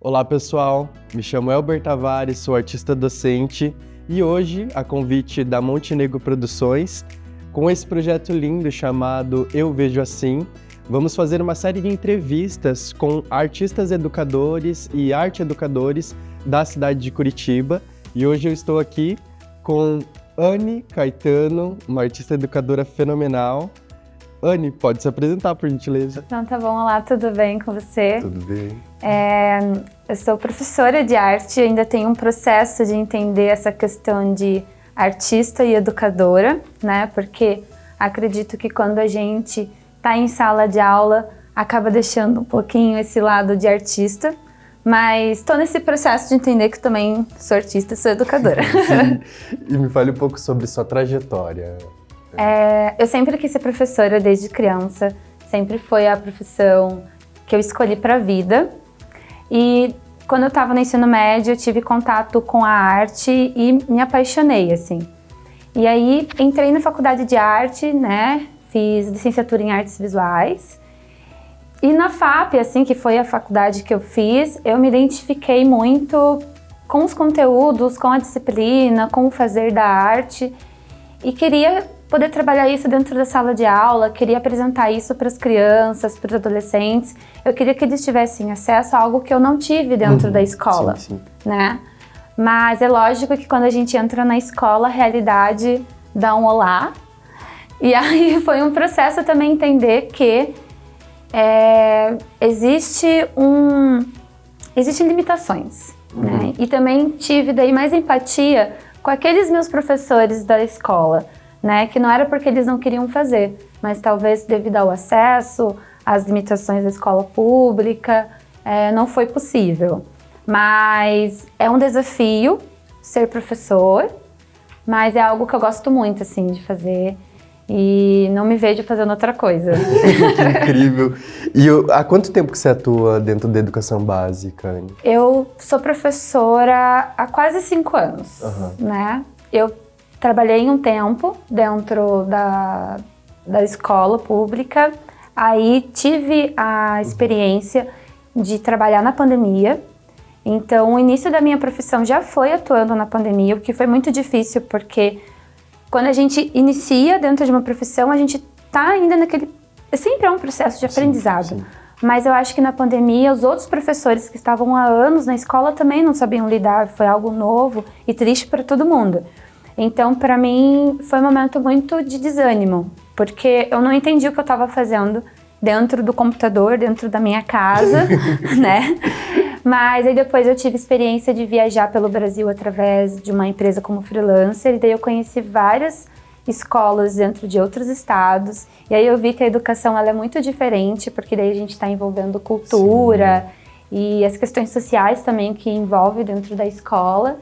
Olá pessoal, me chamo Elber Tavares, sou artista docente e hoje, a convite da Montenegro Produções, com esse projeto lindo chamado Eu Vejo Assim, vamos fazer uma série de entrevistas com artistas educadores e arte educadores da cidade de Curitiba. E hoje eu estou aqui com Anne Caetano, uma artista educadora fenomenal. Anne, pode se apresentar, por gentileza. Então tá bom, olá, tudo bem com você? Tudo bem. Eu sou professora de arte, ainda tenho um processo de entender essa questão de artista e educadora, né? Porque acredito que quando a gente está em sala de aula, acaba deixando um pouquinho esse lado de artista, mas estou nesse processo de entender que também sou artista e sou educadora. E me fale um pouco sobre sua trajetória. Eu sempre quis ser professora desde criança, sempre foi a profissão que eu escolhi para a vida. E quando eu estava no ensino médio, eu tive contato com a arte e me apaixonei, assim. E aí entrei na faculdade de arte, né? Fiz licenciatura em artes visuais. E na FAP, assim, que foi a faculdade que eu fiz, eu me identifiquei muito com os conteúdos, com a disciplina, com o fazer da arte. E queria poder trabalhar isso dentro da sala de aula, queria apresentar isso para as crianças, para os adolescentes. Eu queria que eles tivessem acesso a algo que eu não tive dentro da escola, sim. né? Mas é lógico que quando a gente entra na escola, a realidade dá um olá. E aí foi um processo também entender que existem limitações, né? E também tive daí mais empatia com aqueles meus professores da escola, né, que não era porque eles não queriam fazer, mas talvez devido ao acesso, às limitações da escola pública, não foi possível. Mas é um desafio ser professor, mas é algo que eu gosto muito, assim, de fazer e não me vejo fazendo outra coisa. Que incrível! E há quanto tempo que você atua dentro da educação básica, Anne? Eu sou professora há quase 5 anos, né? Eu trabalhei um tempo dentro da escola pública, aí tive a experiência de trabalhar na pandemia. Então, o início da minha profissão já foi atuando na pandemia, o que foi muito difícil, porque quando a gente inicia dentro de uma profissão, a gente tá ainda naquele... Sempre é um processo de aprendizado. Sim. Mas eu acho que na pandemia, os outros professores que estavam há anos na escola também não sabiam lidar, foi algo novo e triste para todo mundo. Então, para mim, foi um momento muito de desânimo, porque eu não entendi o que eu estava fazendo dentro do computador, dentro da minha casa, né? Mas aí depois eu tive experiência de viajar pelo Brasil através de uma empresa como freelancer, e daí eu conheci várias escolas dentro de outros estados, e aí eu vi que a educação ela é muito diferente, porque daí a gente está envolvendo cultura e as questões sociais também que envolve dentro da escola.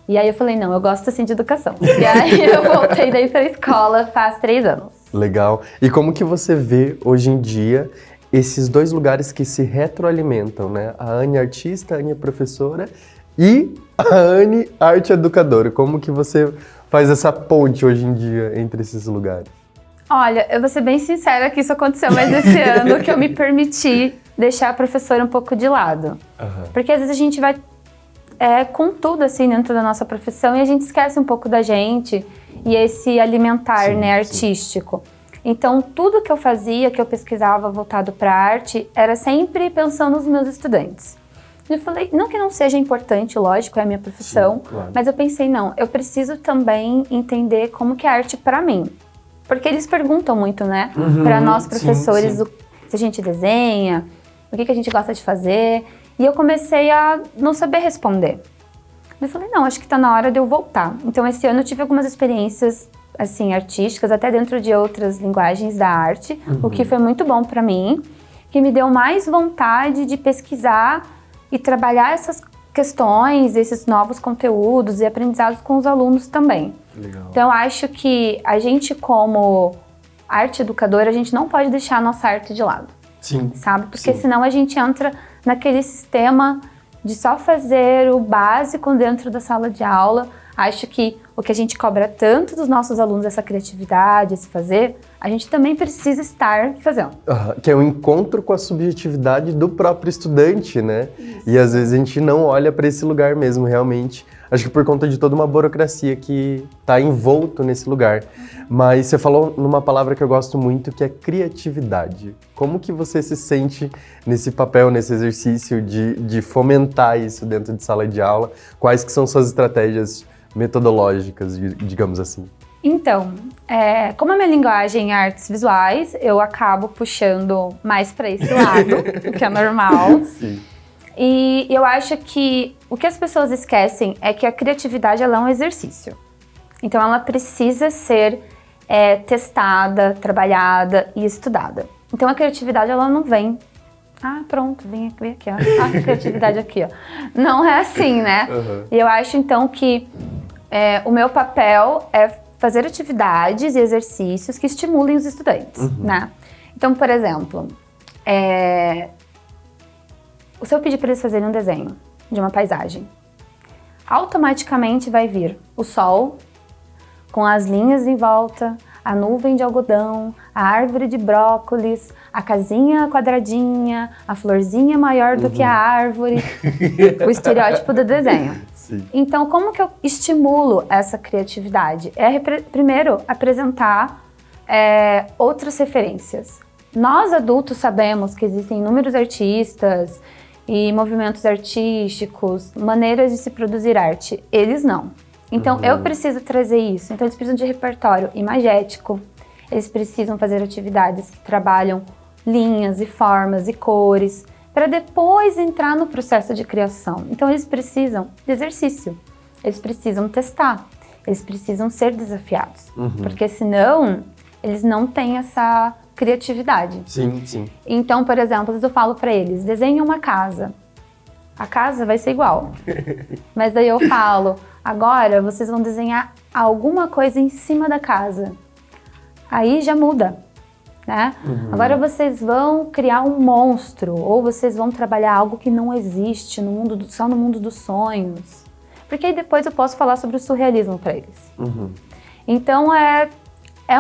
E aí eu falei, não, eu gosto assim de educação. E aí eu voltei daí para a escola faz 3 anos. Legal. E como que você vê hoje em dia esses dois lugares que se retroalimentam, né? A Anne artista, a Anne professora e a Anne arte educadora. Como que você faz essa ponte hoje em dia entre esses lugares? Olha, eu vou ser bem sincera que isso aconteceu mais esse ano, que eu me permiti deixar a professora um pouco de lado. Porque às vezes a gente vai com tudo assim dentro da nossa profissão e a gente esquece um pouco da gente e esse alimentar, né, artístico. Então, tudo que eu fazia, que eu pesquisava voltado para arte, era sempre pensando nos meus estudantes. Eu falei, não que não seja importante, lógico, é a minha profissão, claro. Mas eu pensei, não, eu preciso também entender como que é arte para mim. Porque eles perguntam muito, né, para nós professores, se a gente desenha, o que a gente gosta de fazer. E eu comecei a não saber responder. Eu falei, não, acho que tá na hora de eu voltar. Então, esse ano eu tive algumas experiências, assim, artísticas, até dentro de outras linguagens da arte, o que foi muito bom pra mim, que me deu mais vontade de pesquisar e trabalhar essas questões, esses novos conteúdos e aprendizados com os alunos também. Legal. Então, eu acho que a gente, como arte educadora, a gente não pode deixar a nossa arte de lado. Sim. Sabe? Porque senão a gente entra naquele sistema de só fazer o básico dentro da sala de aula. Acho que o que a gente cobra tanto dos nossos alunos, essa criatividade, esse fazer, a gente também precisa estar fazendo. Que é um encontro com a subjetividade do próprio estudante, né? Isso. E às vezes a gente não olha para esse lugar mesmo, realmente. Acho que por conta de toda uma burocracia que está envolto nesse lugar. Mas você falou numa palavra que eu gosto muito, que é criatividade. Como que você se sente nesse papel, nesse exercício de fomentar isso dentro de sala de aula? Quais que são suas estratégias metodológicas, digamos assim? Então, como a minha linguagem é artes visuais, eu acabo puxando mais para esse lado, o que é normal. Sim. E eu acho que o que as pessoas esquecem é que a criatividade ela é um exercício. Então, ela precisa ser testada, trabalhada e estudada. Então, a criatividade ela não vem... pronto, vem aqui, ó. A criatividade aqui, ó. Não é assim, né? Uhum. E eu acho, então, que o meu papel é fazer atividades e exercícios que estimulem os estudantes, né? Então, por exemplo, se eu pedir para eles fazerem um desenho de uma paisagem, automaticamente vai vir o sol com as linhas em volta, a nuvem de algodão, a árvore de brócolis, a casinha quadradinha, a florzinha maior do que a árvore, o estereótipo do desenho. Sim. Então, como que eu estimulo essa criatividade? Primeiro, apresentar outras referências. Nós, adultos, sabemos que existem inúmeros artistas e movimentos artísticos, maneiras de se produzir arte. Eles não. Então, eu preciso trazer isso. Então, eles precisam de repertório imagético, eles precisam fazer atividades que trabalham linhas e formas e cores, para depois entrar no processo de criação. Então, eles precisam de exercício, eles precisam testar, eles precisam ser desafiados, porque senão eles não têm essa criatividade. Sim, sim. Então, por exemplo, às vezes eu falo para eles, desenhem uma casa. A casa vai ser igual. Mas daí eu falo, agora vocês vão desenhar alguma coisa em cima da casa. Aí já muda, né? Agora vocês vão criar um monstro, ou vocês vão trabalhar algo que não existe só no mundo dos sonhos. Porque aí depois eu posso falar sobre o surrealismo para eles. Então é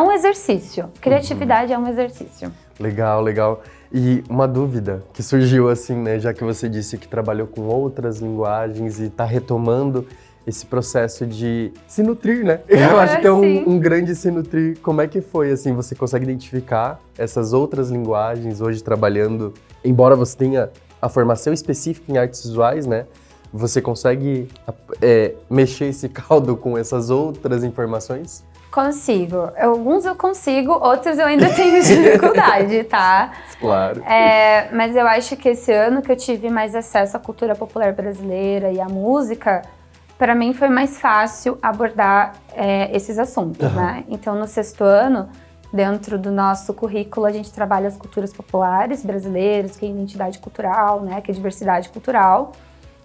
um exercício. Criatividade é um exercício. Legal, legal. E uma dúvida que surgiu assim, né, já que você disse que trabalhou com outras linguagens e está retomando esse processo de se nutrir, né? Eu acho que é um grande se nutrir. Como é que foi, assim, você consegue identificar essas outras linguagens hoje trabalhando, embora você tenha a formação específica em artes visuais, né? Você consegue mexer esse caldo com essas outras informações? Consigo. Alguns eu consigo, outros eu ainda tenho dificuldade, tá? Claro. Mas eu acho que esse ano que eu tive mais acesso à cultura popular brasileira e à música, para mim foi mais fácil abordar esses assuntos, né? Então, no 6º ano, dentro do nosso currículo, a gente trabalha as culturas populares brasileiras, que é identidade cultural, né? Que é diversidade cultural.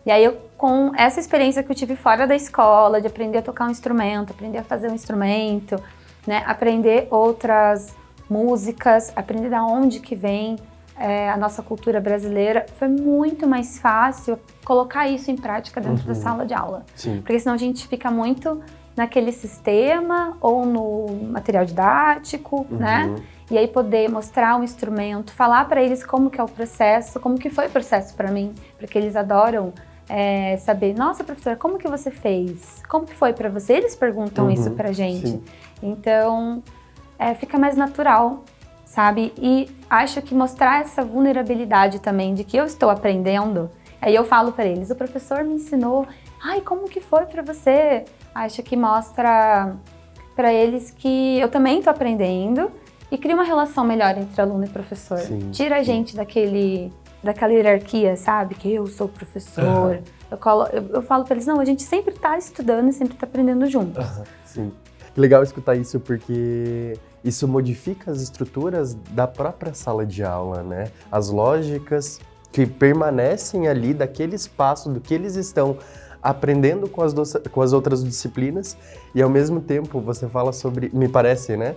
E aí, com essa experiência que eu tive fora da escola, de aprender a tocar um instrumento, aprender a fazer um instrumento, né, aprender outras músicas, aprender de onde que vem a nossa cultura brasileira, foi muito mais fácil colocar isso em prática dentro da sala de aula. Sim. Porque senão a gente fica muito naquele sistema ou no material didático, né? E aí poder mostrar um instrumento, falar para eles como que é o processo, como que foi o processo para mim, porque eles adoram saber, nossa, professora, como que você fez? Como que foi para você? Eles perguntam isso pra gente. Sim. Então, fica mais natural, sabe? E acho que mostrar essa vulnerabilidade também de que eu estou aprendendo, aí eu falo para eles, o professor me ensinou, ai, como que foi para você? Acho que mostra para eles que eu também estou aprendendo e cria uma relação melhor entre aluno e professor. Sim, tira a gente daquela hierarquia, sabe? Que eu sou professor. Eu falo para eles, não, a gente sempre está estudando e sempre está aprendendo juntos. Sim. Que legal escutar isso, porque isso modifica as estruturas da própria sala de aula, né? As lógicas que permanecem ali daquele espaço, do que eles estão aprendendo com as outras disciplinas, e ao mesmo tempo você fala sobre, me parece, né?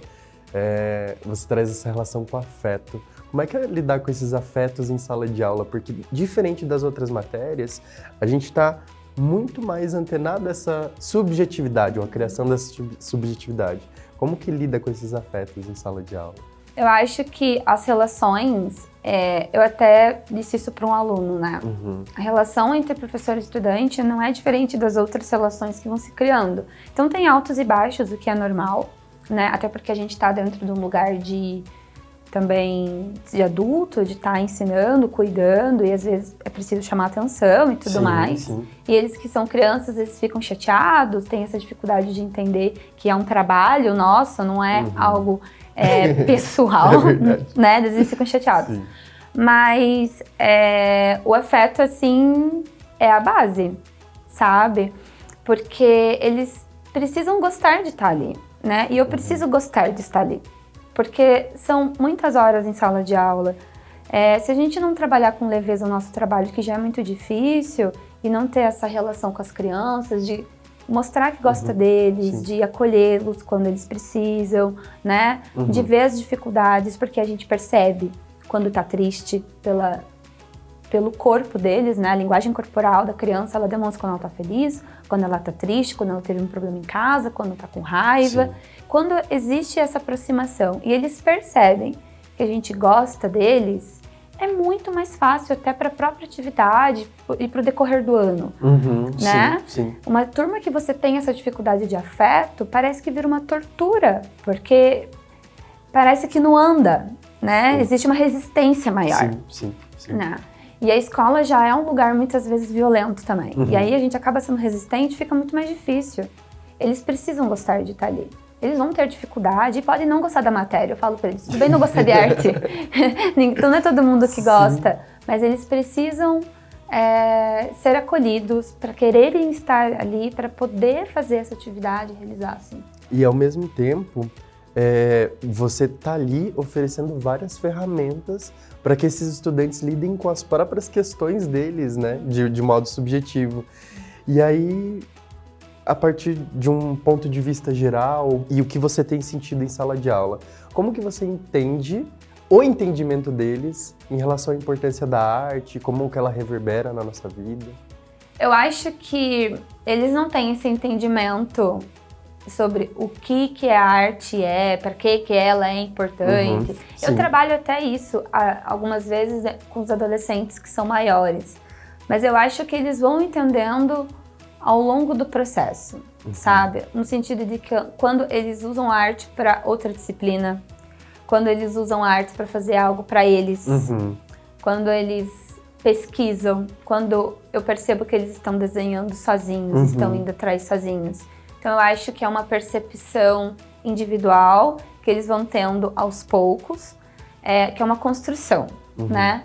Você traz essa relação com o afeto. Como é que é lidar com esses afetos em sala de aula? Porque, diferente das outras matérias, a gente está muito mais antenado a essa subjetividade, ou a criação dessa subjetividade. Como que lida com esses afetos em sala de aula? Eu acho que as relações, eu até disse isso para um aluno, né? A relação entre professor e estudante não é diferente das outras relações que vão se criando. Então tem altos e baixos, o que é normal, né? Até porque a gente está dentro de um lugar também de adulto, de estar ensinando, cuidando, e às vezes é preciso chamar atenção e tudo mais. Sim. E eles que são crianças, eles ficam chateados, têm essa dificuldade de entender que é um trabalho nosso, não é algo pessoal, né? Às vezes ficam chateados. Sim. Mas o afeto, assim, é a base, sabe? Porque eles precisam gostar de estar ali, né? E eu preciso gostar de estar ali. Porque são muitas horas em sala de aula. Se a gente não trabalhar com leveza o nosso trabalho, que já é muito difícil, e não ter essa relação com as crianças, de mostrar que gosta deles, de acolhê-los quando eles precisam, né? De ver as dificuldades, porque a gente percebe quando tá triste pelo corpo deles, né? A linguagem corporal da criança, ela demonstra quando ela tá feliz, quando ela tá triste, quando ela teve um problema em casa, quando tá com raiva. Sim. Quando existe essa aproximação e eles percebem que a gente gosta deles, é muito mais fácil até para a própria atividade e para o decorrer do ano, né? Sim. Uma turma que você tem essa dificuldade de afeto, parece que vira uma tortura, porque parece que não anda, né? Existe uma resistência maior. Sim. Né? E a escola já é um lugar muitas vezes violento também. E aí a gente acaba sendo resistente e fica muito mais difícil. Eles precisam gostar de estar ali. Eles vão ter dificuldade e podem não gostar da matéria. Eu falo pra eles, tudo bem não gostar de arte. Então não é todo mundo que gosta. Mas eles precisam ser acolhidos para quererem estar ali, para poder fazer essa atividade e realizar, assim. E ao mesmo tempo, você tá ali oferecendo várias ferramentas para que esses estudantes lidem com as próprias questões deles, né? De modo subjetivo. E aí, a partir de um ponto de vista geral e o que você tem sentido em sala de aula, como que você entende o entendimento deles em relação à importância da arte, como que ela reverbera na nossa vida? Eu acho que eles não têm esse entendimento sobre o que a arte para que ela é importante. Eu trabalho até isso algumas vezes com os adolescentes que são maiores, mas eu acho que eles vão entendendo ao longo do processo, sabe? No sentido de que quando eles usam arte para outra disciplina, quando eles usam arte para fazer algo para eles, quando eles pesquisam, quando eu percebo que eles estão desenhando sozinhos, estão indo atrás sozinhos. Então eu acho que é uma percepção individual que eles vão tendo aos poucos, que é uma construção, né?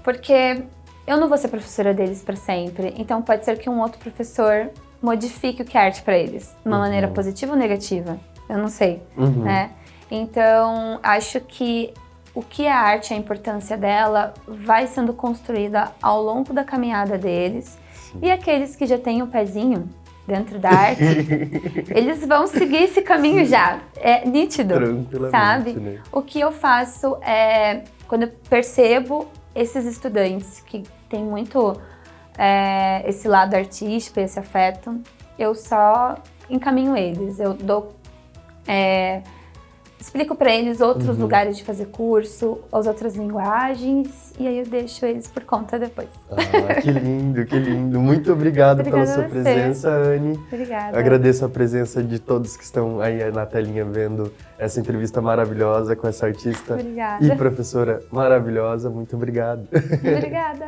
Porque eu não vou ser professora deles para sempre, então pode ser que um outro professor modifique o que é arte para eles, de uma maneira positiva ou negativa, eu não sei, né? Então, acho que o que é arte, a importância dela, vai sendo construída ao longo da caminhada deles. E aqueles que já têm o pezinho dentro da arte, eles vão seguir esse caminho já. É nítido, sabe? Né? O que eu faço quando eu percebo esses estudantes que têm muito esse lado artístico, esse afeto, eu só encaminho eles. Eu dou... explico para eles outros lugares de fazer curso, as outras linguagens, e aí eu deixo eles por conta depois. Que lindo, que lindo. Muito obrigado pela sua presença, Anne. Obrigada. Agradeço a presença de todos que estão aí na telinha vendo essa entrevista maravilhosa com essa artista Obrigada. E professora maravilhosa. Muito obrigado. Obrigada.